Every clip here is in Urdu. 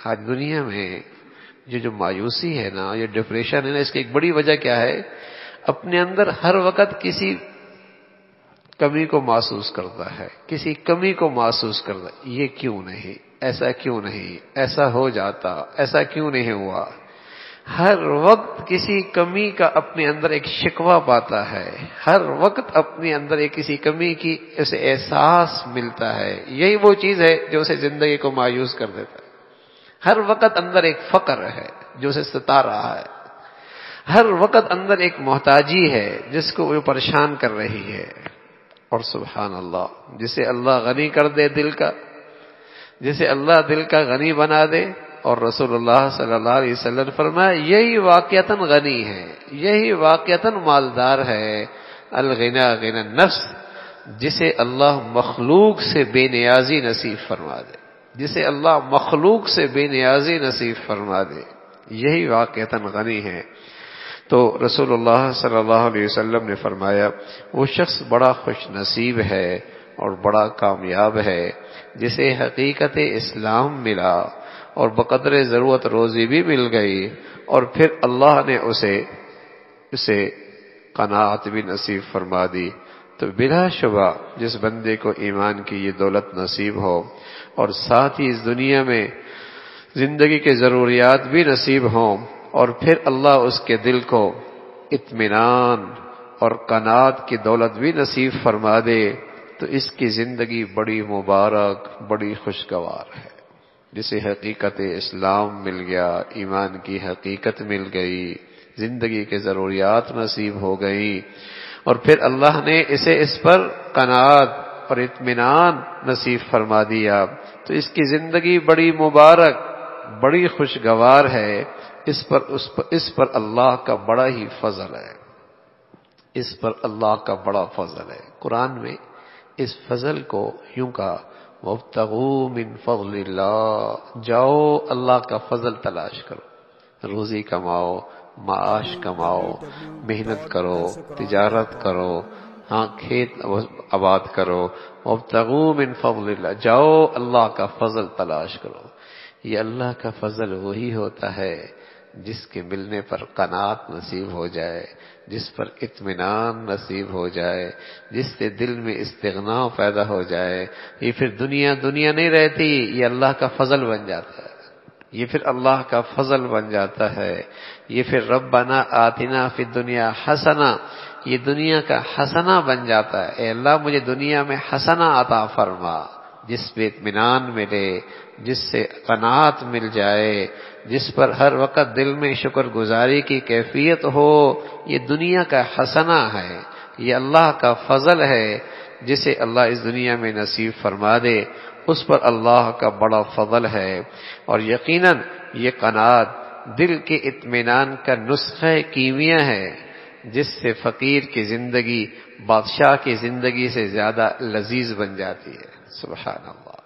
آج دنیا میں جو مایوسی ہے نا، یہ ڈپریشن ہے نا، اس کی ایک بڑی وجہ کیا ہے؟ اپنے اندر ہر وقت کسی کمی کو محسوس کرتا ہے، کسی کمی کو محسوس کرتا ہے، یہ کیوں نہیں، ایسا کیوں نہیں، ایسا ہو جاتا، ایسا کیوں نہیں ہوا۔ ہر وقت کسی کمی کا اپنے اندر ایک شکوہ پاتا ہے، ہر وقت اپنے اندر ایک کسی کمی کی اسے احساس ملتا ہے۔ یہی وہ چیز ہے جو اسے زندگی کو مایوس کر دیتا ہے۔ ہر وقت اندر ایک فقر ہے جو اسے ستا رہا ہے، ہر وقت اندر ایک محتاجی ہے جس کو وہ پریشان کر رہی ہے۔ اور سبحان اللہ، جسے اللہ غنی کر دے دل کا، جسے اللہ دل کا غنی بنا دے، اور رسول اللہ صلی اللہ علیہ وسلم فرمایا یہی واقعتاً غنی ہے، یہی واقعتاً مالدار ہے۔ الغنا غنى النفس، جسے اللہ مخلوق سے بے نیازی نصیب فرما دے، جسے اللہ مخلوق سے بے نیازی نصیب فرما دے، یہی واقعتاً غنی ہے۔ تو رسول اللہ صلی اللہ علیہ وسلم نے فرمایا وہ شخص بڑا خوش نصیب ہے اور بڑا کامیاب ہے جسے حقیقت اسلام ملا اور بقدر ضرورت روزی بھی مل گئی، اور پھر اللہ نے اسے قناعت بھی نصیب فرما دی۔ تو بلا شبہ جس بندے کو ایمان کی یہ دولت نصیب ہو اور ساتھ ہی اس دنیا میں زندگی کے ضروریات بھی نصیب ہوں، اور پھر اللہ اس کے دل کو اطمینان اور قناعت کی دولت بھی نصیب فرما دے، تو اس کی زندگی بڑی مبارک، بڑی خوشگوار ہے۔ جسے حقیقت اسلام مل گیا، ایمان کی حقیقت مل گئی، زندگی کے ضروریات نصیب ہو گئی، اور پھر اللہ نے اسے اس پر قناعت اور اطمینان نصیب فرما دیا، تو اس کی زندگی بڑی مبارک، بڑی خوشگوار ہے۔ اس پر اللہ کا بڑا ہی فضل ہے، اس پر اللہ کا بڑا فضل ہے۔ قرآن میں اس فضل کو یوں کہا وَابْتَغُوا مِن فَضْلِ اللَّهِ، جاؤ اللہ کا فضل تلاش کرو، روزی کماؤ، معاش کماؤ، محنت کرو، تجارت کرو، ہاں کھیت آباد کرو۔ وَابْتَغُوا مِن فَضْلِ اللَّهِ، جاؤ اللہ کا فضل تلاش کرو۔ یہ اللہ کا فضل وہی ہوتا ہے جس کے ملنے پر قناعت نصیب ہو جائے، جس پر اطمینان نصیب ہو جائے، جس سے دل میں استغنا پیدا ہو جائے۔ یہ پھر دنیا نہیں رہتی، یہ اللہ کا فضل بن جاتا ہے، یہ پھر اللہ کا فضل بن جاتا ہے، یہ پھر ربنا آتنا فی الدنیا حسنہ، یہ دنیا کا حسنہ بن جاتا ہے۔ اے اللہ مجھے دنیا میں حسنہ عطا فرما، جس پہ اطمینان ملے، جس سے قناعت مل جائے، جس پر ہر وقت دل میں شکر گزاری کی کیفیت ہو۔ یہ دنیا کا حسنہ ہے، یہ اللہ کا فضل ہے، جسے اللہ اس دنیا میں نصیب فرما دے، اس پر اللہ کا بڑا فضل ہے۔ اور یقیناً یہ قناعت دل کے اطمینان کا نسخہ کیمیا ہے، جس سے فقیر کی زندگی بادشاہ کی زندگی سے زیادہ لذیذ بن جاتی ہے۔ سبحان اللہ،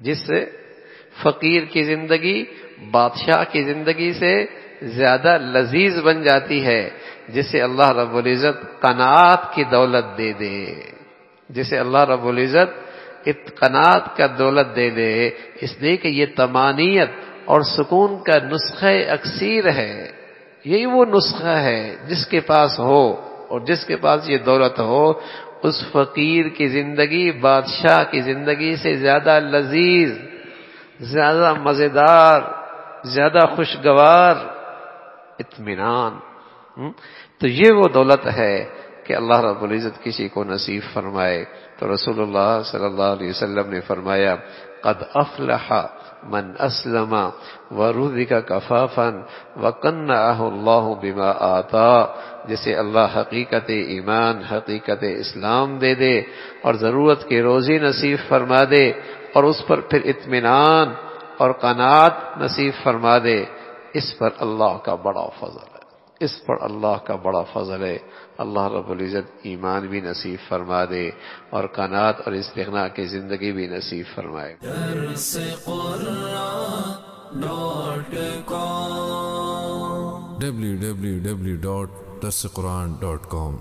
جس سے فقیر کی زندگی بادشاہ کی زندگی سے زیادہ لذیذ بن جاتی ہے، جسے اللہ رب العزت قناعت کی دولت دے دے، جسے اللہ رب العزت قناعت کا دولت دے دے، اس لیے کہ یہ طمانینت اور سکون کا نسخہ اکسیر ہے۔ یہی وہ نسخہ ہے جس کے پاس ہو اور جس کے پاس یہ دولت ہو، اس فقیر کی زندگی بادشاہ کی زندگی سے زیادہ لذیذ، زیادہ مزیدار، زیادہ خوشگوار، اطمینان۔ تو یہ وہ دولت ہے کہ اللہ رب العزت کسی کو نصیب فرمائے۔ تو رسول اللہ صلی اللہ علیہ وسلم نے فرمایا قد افلح من اسلم ورزق کفافا وقنعه اللہ بما آتا، جسے اللہ حقیقت ایمان، حقیقت اسلام دے دے اور ضرورت کی روزی نصیب فرما دے، اور اس پر پھر اطمینان اور قناعت نصیب فرما دے، اس پر اللہ کا بڑا فضل ہے، اس پر اللہ کا بڑا فضل ہے۔ اللہ رب العزت ایمان بھی نصیب فرما دے اور قناعت اور استغنا کی زندگی بھی نصیب فرمائے۔ www.darsequran.com